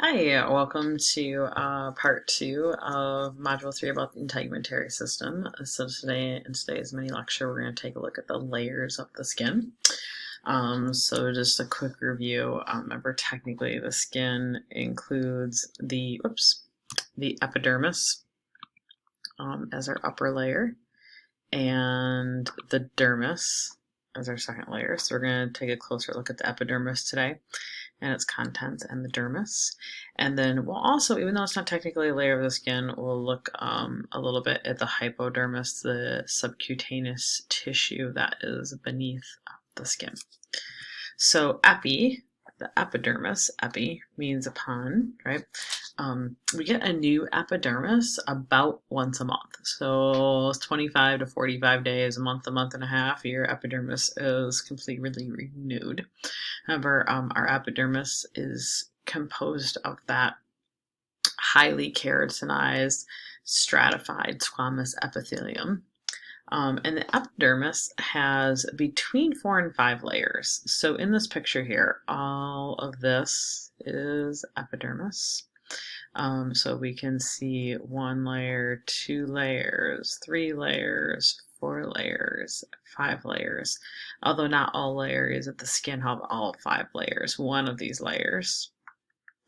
Hi, welcome to part two of module three about the integumentary system. So today, in today's mini lecture, we're going to take a look at the layers of the skin. So just a quick review. Remember, technically, the skin includes the epidermis as our upper layer, and the dermis as our second layer. So we're going to take a closer look at the epidermis today and its contents and the dermis. And then we'll also, even though it's not technically a layer of the skin, we'll look a little bit at the hypodermis, the subcutaneous tissue that is beneath the skin. So epi, the epidermis, epi means upon, right? We get a new epidermis about once a month. So 25 to 45 days, a month and a half, your epidermis is completely renewed. However, our epidermis is composed of that highly keratinized, stratified squamous epithelium. And the epidermis has between 4 and 5 layers. So in this picture here, all of this is epidermis. So we can see 1 layer, 2 layers, 3 layers, 4 layers, 5 layers. Although not all layers of the skin have all 5 layers. One of these layers,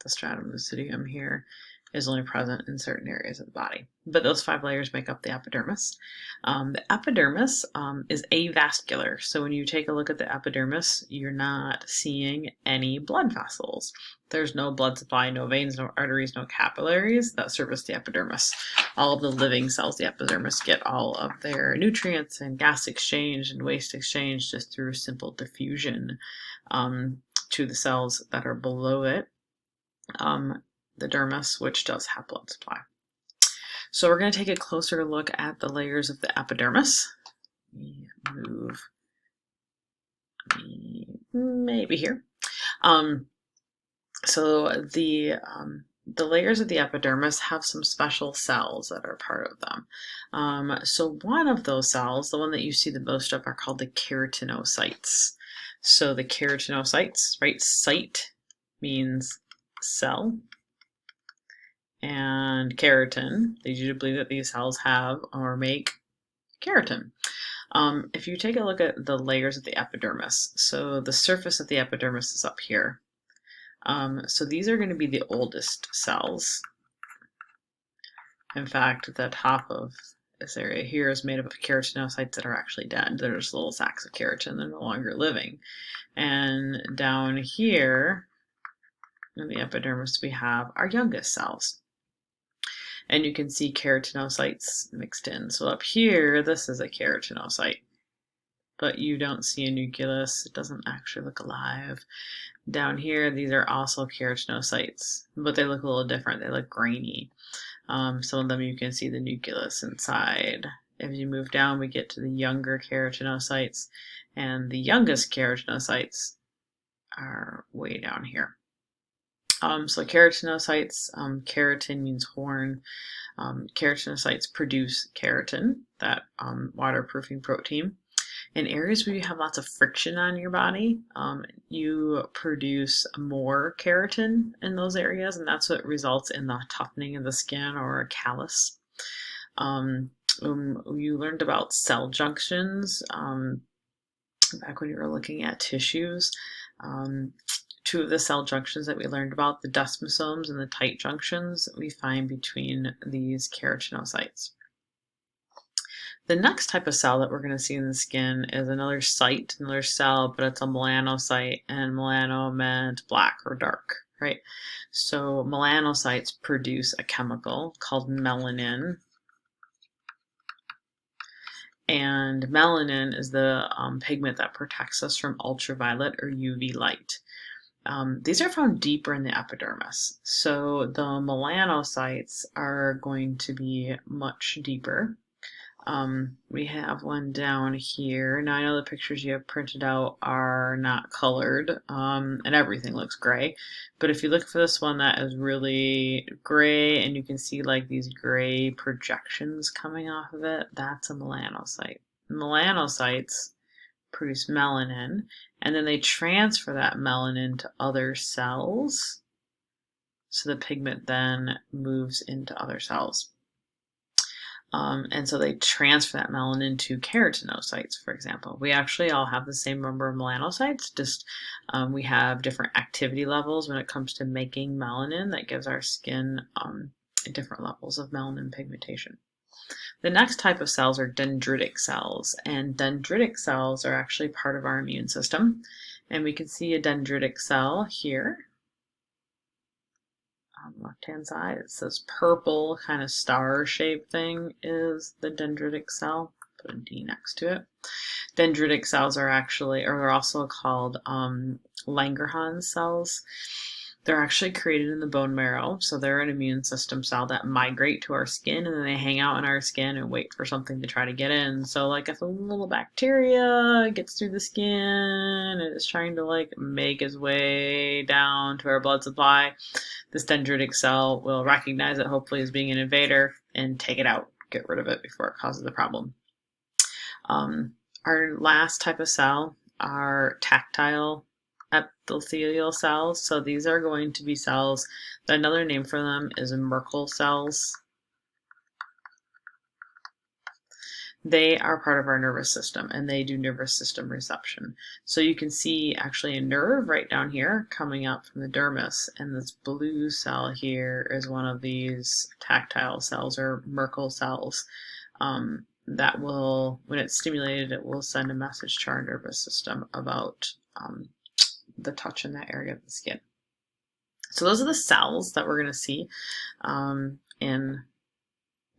the stratum lucidum here, is only present in certain areas of the body. But those 5 layers make up the epidermis. The epidermis is avascular. So when you take a look at the epidermis, you're not seeing any blood vessels. There's no blood supply, no veins, no arteries, no capillaries that service the epidermis. All of the living cells, the epidermis, get all of their nutrients and gas exchange and waste exchange just through simple diffusion to the cells that are below it. The dermis, which does have blood supply. So we're going to take a closer look at the layers of the epidermis. Move maybe here. So the layers of the epidermis have some special cells that are part of them. So one of those cells, the one that you see the most of, are called the keratinocytes. So the keratinocytes, right? Cyte means cell. And keratin, leads you to believe that these cells have or make keratin. If you take a look at the layers of the epidermis, so the surface of the epidermis is up here. So these are going to be the oldest cells. In fact, the top of this area here is made up of keratinocytes that are actually dead. They're just little sacs of keratin. They're no longer living. And down here in the epidermis, we have our youngest cells. And you can see keratinocytes mixed in. So up here, this is a keratinocyte, but you don't see a nucleus. It doesn't actually look alive. Down here, these are also keratinocytes, but they look a little different. They look grainy. Some of them you can see the nucleus inside. If you move down, we get to the younger keratinocytes, and the youngest keratinocytes are way down here. So keratinocytes, keratin means horn. Keratinocytes produce keratin, that waterproofing protein. In areas where you have lots of friction on your body, you produce more keratin in those areas, and that's what results in the toughening of the skin or a callus. You learned about cell junctions back when you were looking at tissues. Two of the cell junctions that we learned about, the desmosomes and the tight junctions, we find between these keratinocytes. The next type of cell that we're going to see in the skin is another cyte, another cell, but it's a melanocyte, and melano meant black or dark, right? So melanocytes produce a chemical called melanin, and melanin is the pigment that protects us from ultraviolet or UV light. These are found deeper in the epidermis. So the melanocytes are going to be much deeper. We have one down here. Now I know the pictures you have printed out are not colored, and everything looks gray. But if you look for this one that is really gray, and you can see like these gray projections coming off of it, that's a melanocyte. Melanocytes produce melanin, and then they transfer that melanin to other cells So the pigment then moves into other cells. And so they transfer that melanin to keratinocytes, for example. We actually all have the same number of melanocytes, just we have different activity levels when it comes to making melanin that gives our skin different levels of melanin pigmentation. The next type of cells are dendritic cells, and dendritic cells are actually part of our immune system. And we can see a dendritic cell here. On the left-hand side, it says purple kind of star-shaped thing is the dendritic cell. Put a D next to it. Dendritic cells are actually, or they're also called Langerhans cells. They're actually created in the bone marrow, so they're an immune system cell that migrate to our skin, and then they hang out in our skin and wait for something to try to get in. So like if a little bacteria gets through the skin and it's trying to like make its way down to our blood supply, this dendritic cell will recognize it hopefully as being an invader and take it out, get rid of it before it causes the problem. Our last type of cell are tactile epithelial cells. So these are going to be cells, another name for them is Merkel cells. They are part of our nervous system, and they do nervous system reception. So you can see actually a nerve right down here coming up from the dermis, and this blue cell here is one of these tactile cells or Merkel cells. That will, when it's stimulated, it will send a message to our nervous system about the touch in that area of the skin. So those are the cells that we're going to see in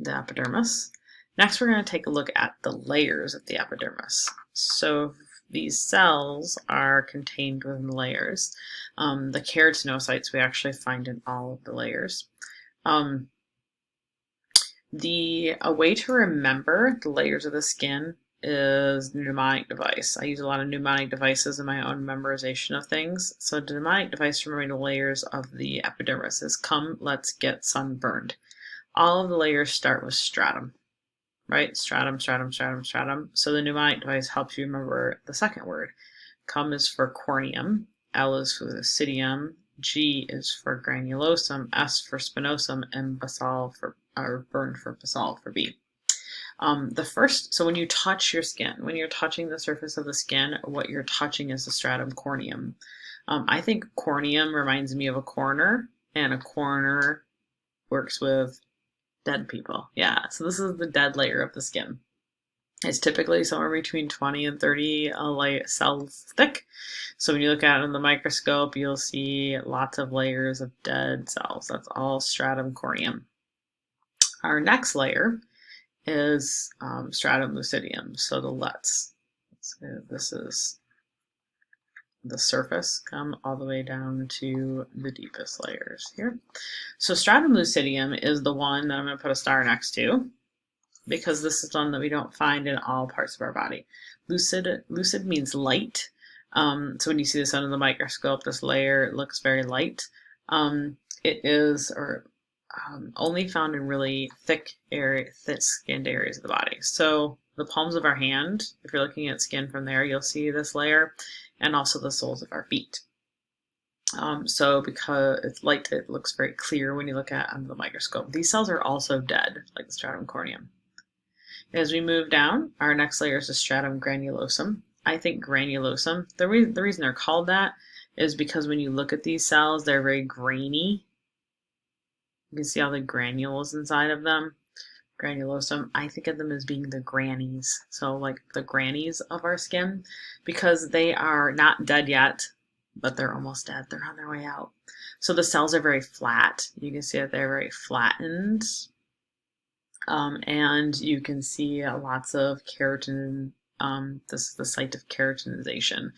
the epidermis. Next, we're going to take a look at the layers of the epidermis. So these cells are contained within layers. The keratinocytes we actually find in all of the layers. A way to remember the layers of the skin is mnemonic device. I use a lot of mnemonic devices in my own memorization of things. So the mnemonic device for remembering the layers of the epidermis is come, let's get sunburned. All of the layers start with stratum, right? Stratum, stratum, stratum, stratum. So the mnemonic device helps you remember the second word. Come is for corneum, L is for lucidium, G is for granulosum, S for spinosum, and basal for, or burn for basal for B. So when you touch your skin, when you're touching the surface of the skin, what you're touching is the stratum corneum. I think corneum reminds me of a coroner, and a coroner works with dead people. Yeah, so this is the dead layer of the skin. It's typically somewhere between 20 and 30 cells thick. So when you look at it in the microscope, you'll see lots of layers of dead cells. That's all stratum corneum. Our next layer is stratum lucidium. So the LUTs. So this is the surface, come all the way down to the deepest layers here. So stratum lucidium is the one that I'm going to put a star next to, because this is one that we don't find in all parts of our body. Lucid means light. So when you see this under the microscope, this layer looks very light. It is only found in really thick-skinned areas of the body. So the palms of our hand, if you're looking at skin from there, you'll see this layer, and also the soles of our feet. So because it's light, it looks very clear when you look at it under the microscope. These cells are also dead, like the stratum corneum. As we move down, our next layer is the stratum granulosum. I think granulosum, the reason they're called that is because when you look at these cells, they're very grainy. You can see all the granules inside of them. Granulosum, I think of them as being the grannies. So like the grannies of our skin, because they are not dead yet, but they're almost dead. They're on their way out. So the cells are very flat. You can see that they're very flattened. And you can see lots of keratin. This is the site of keratinization.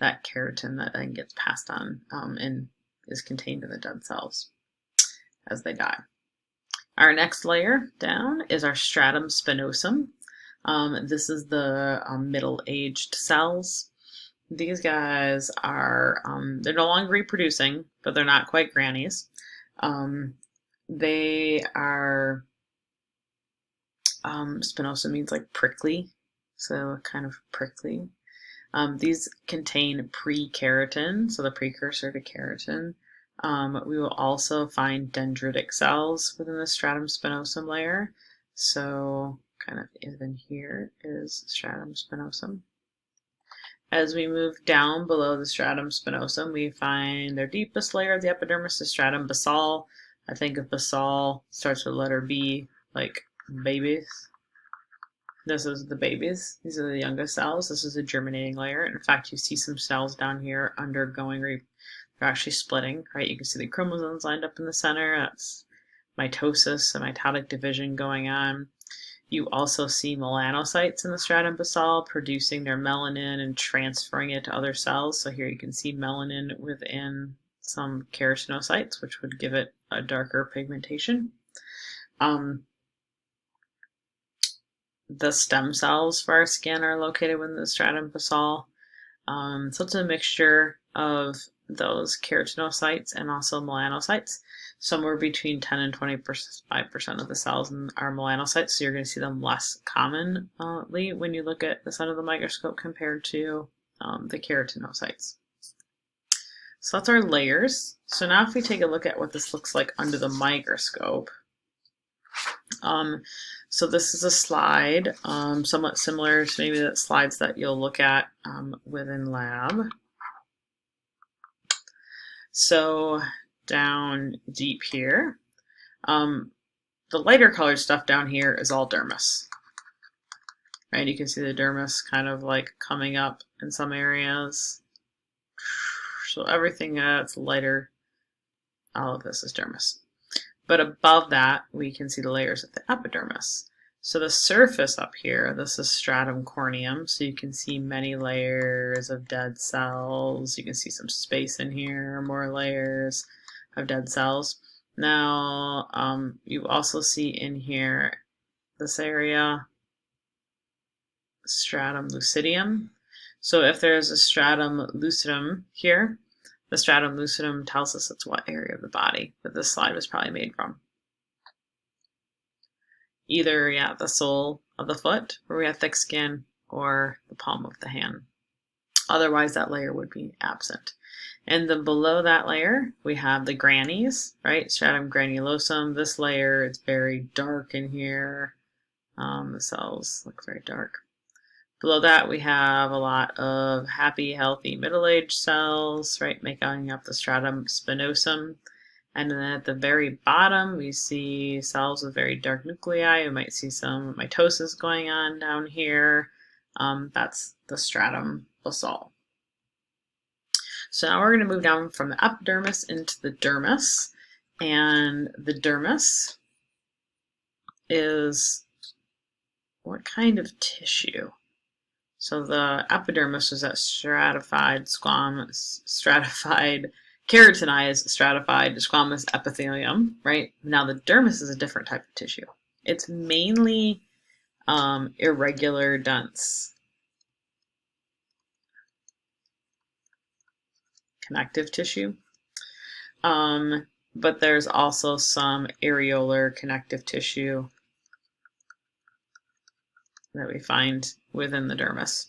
That keratin that then gets passed on and is contained in the dead cells as they die. Our next layer down is our stratum spinosum. This is the middle-aged cells. These guys are, they're no longer reproducing, but they're not quite grannies. They are, spinosum means like prickly, so kind of prickly. These contain pre-keratin, so the precursor to keratin. We will also find dendritic cells within the stratum spinosum layer. So kind of even here is stratum spinosum. As we move down below the stratum spinosum, we find their deepest layer of the epidermis, the stratum basal. I think of basal, starts with letter B, like babies. This is the babies. These are the youngest cells. This is a germinating layer. In fact, you see some cells down here undergoing, they're actually splitting, right? You can see the chromosomes lined up in the center. That's mitosis, a mitotic division going on. You also see melanocytes in the stratum basal producing their melanin and transferring it to other cells. So here you can see melanin within some keratinocytes, which would give it a darker pigmentation. The stem cells for our skin are located within the stratum basal. So it's a mixture of those keratinocytes and also melanocytes. Somewhere between 10 and 25% of the cells are melanocytes, so you're going to see them less commonly when you look at this under the microscope compared to the keratinocytes. So that's our layers. So now if we take a look at what this looks like under the microscope. So this is a slide, somewhat similar to maybe the slides that you'll look at within lab. So down deep here, the lighter colored stuff down here is all dermis. Right, you can see the dermis kind of like coming up in some areas. So everything that's lighter, all of this is dermis. But above that, we can see the layers of the epidermis. So the surface up here, this is stratum corneum, so you can see many layers of dead cells. You can see some space in here, more layers of dead cells. Now, you also see in here, this area, stratum lucidum. So if there's a stratum lucidum here, the stratum lucidum tells us it's what area of the body that this slide was probably made from. Either, yeah, the sole of the foot, where we have thick skin, or the palm of the hand. Otherwise, that layer would be absent. And then below that layer, we have the grannies, right? Stratum granulosum. This layer, it's very dark in here. The cells look very dark. Below that, we have a lot of happy, healthy, middle-aged cells, right, making up the stratum spinosum. And then at the very bottom, we see cells with very dark nuclei. We might see some mitosis going on down here. That's the stratum basal. So now we're going to move down from the epidermis into the dermis. And the dermis is what kind of tissue? So the epidermis is that stratified keratinized stratified squamous epithelium, right? Now the dermis is a different type of tissue. It's mainly irregular dense connective tissue. But there's also some areolar connective tissue that we find within the dermis.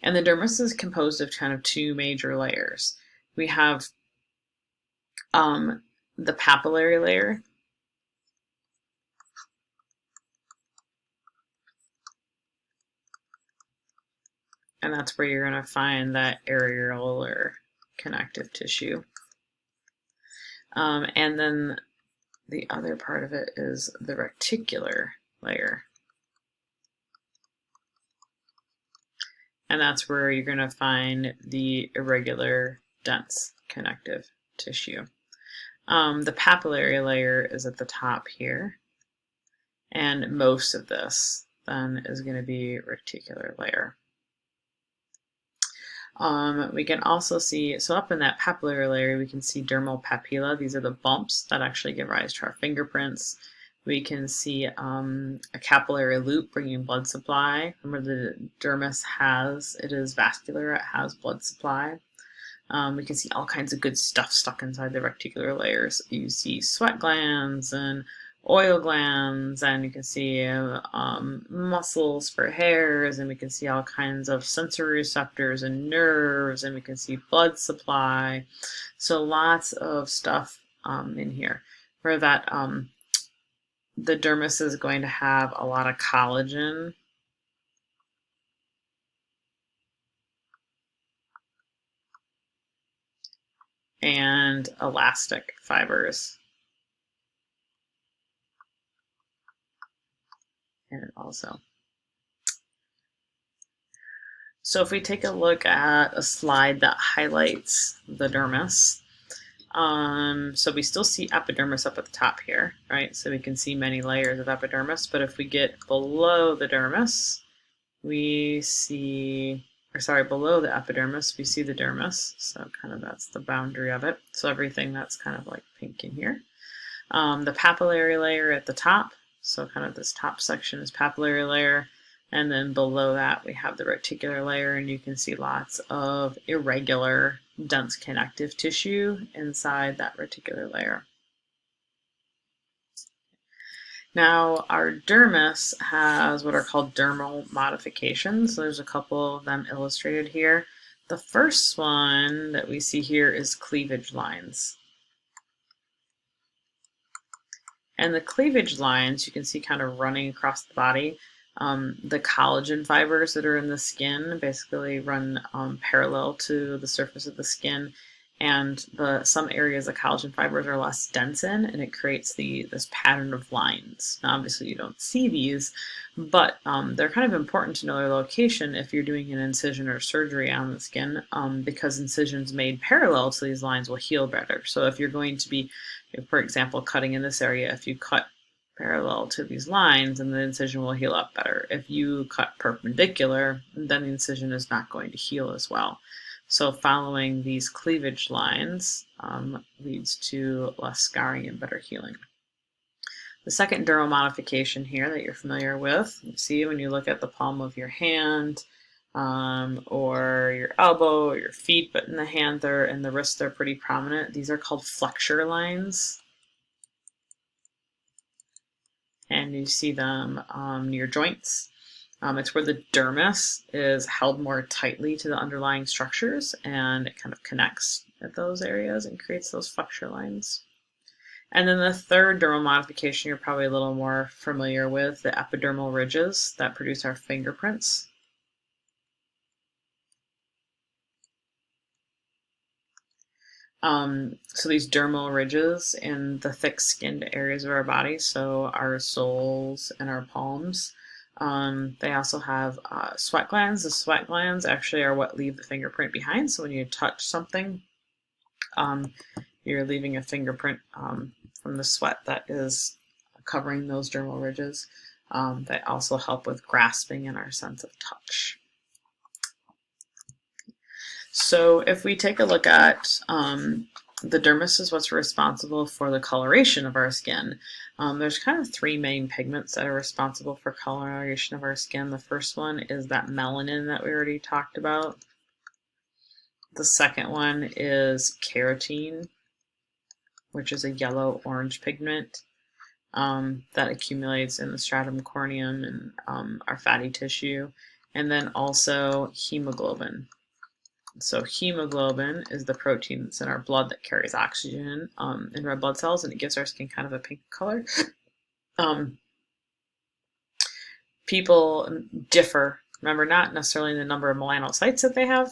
And the dermis is composed of kind of two major layers. We have the papillary layer, and that's where you're going to find that areolar connective tissue. And then the other part of it is the reticular layer. And that's where you're going to find the irregular, dense connective tissue. The papillary layer is at the top here. And most of this then is going to be reticular layer. We can also see, so up in that papillary layer, we can see dermal papilla. These are the bumps that actually give rise to our fingerprints. We can see a capillary loop bringing blood supply. Remember, the dermis it is vascular, it has blood supply. We can see all kinds of good stuff stuck inside the reticular layers. You see sweat glands and oil glands, and you can see muscles for hairs, and we can see all kinds of sensory receptors and nerves, and we can see blood supply. So lots of stuff in here. Where that the dermis is going to have a lot of collagen. And elastic fibers. And also. So if we take a look at a slide that highlights the dermis, so we still see epidermis up at the top here, right? So we can see many layers of epidermis, but if we get below the dermis, we see, or sorry, below the epidermis, we see the dermis. So kind of that's the boundary of it. So everything that's kind of like pink in here. The papillary layer at the top, so kind of this top section is papillary layer, and then below that we have the reticular layer, and you can see lots of irregular dense connective tissue inside that reticular layer. Now our dermis has what are called dermal modifications. So there's a couple of them illustrated here. The first one that we see here is cleavage lines. And the cleavage lines, you can see kind of running across the body. The collagen fibers that are in the skin basically run parallel to the surface of the skin, and some areas the collagen fibers are less dense in, and it creates this pattern of lines. Now, obviously you don't see these, but they're kind of important to know their location if you're doing an incision or surgery on the skin, because incisions made parallel to these lines will heal better. So if you're going to be, for example, cutting in this area, if you cut parallel to these lines, and the incision will heal up better. If you cut perpendicular, then the incision is not going to heal as well. So following these cleavage lines leads to less scarring and better healing. The second dermal modification here that you're familiar with, you see when you look at the palm of your hand, or your elbow or your feet, but in the hand and the wrist they're pretty prominent. These are called flexure lines. And you see them near joints. It's where the dermis is held more tightly to the underlying structures, and it kind of connects at those areas and creates those flexure lines. And then the third dermal modification you're probably a little more familiar with, the epidermal ridges that produce our fingerprints. So these dermal ridges in the thick-skinned areas of our body, so our soles and our palms, they also have sweat glands. The sweat glands actually are what leave the fingerprint behind. So when you touch something, you're leaving a fingerprint from the sweat that is covering those dermal ridges. They also help with grasping and our sense of touch. So if we take a look at the dermis is what's responsible for the coloration of our skin. There's kind of three main pigments that are responsible for coloration of our skin. The first one is that melanin that we already talked about. The second one is carotene, which is a yellow-orange pigment that accumulates in the stratum corneum and our fatty tissue. And then also hemoglobin. So hemoglobin is the protein that's in our blood that carries oxygen in red blood cells, and it gives our skin kind of a pink color. People differ, remember, not necessarily in the number of melanocytes that they have,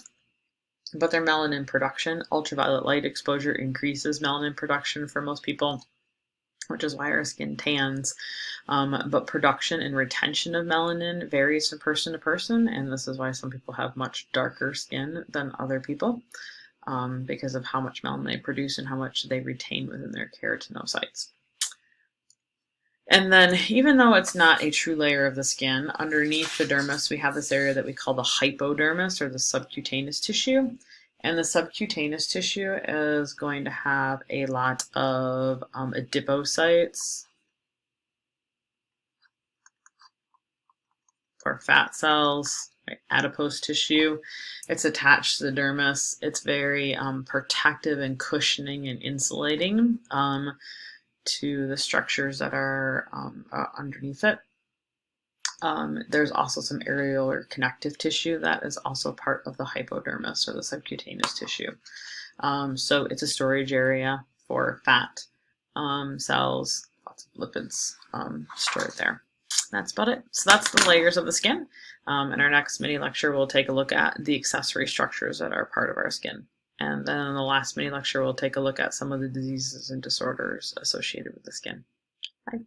but their melanin production. Ultraviolet light exposure increases melanin production for most people, which is why our skin tans. But production and retention of melanin varies from person to person, and this is why some people have much darker skin than other people, because of how much melanin they produce and how much they retain within their keratinocytes. And then, even though it's not a true layer of the skin, underneath the dermis we have this area that we call the hypodermis, or the subcutaneous tissue. And the subcutaneous tissue is going to have a lot of adipocytes, or fat cells, right? Adipose tissue. It's attached to the dermis. It's very protective and cushioning and insulating. to the structures that are underneath it. There's also some areolar or connective tissue that is also part of the hypodermis or the subcutaneous tissue. So it's a storage area for fat cells, lots of lipids stored there. That's about it. So that's the layers of the skin. In our next mini lecture, we'll take a look at the accessory structures that are part of our skin. And then in the last mini lecture, we'll take a look at some of the diseases and disorders associated with the skin. Bye.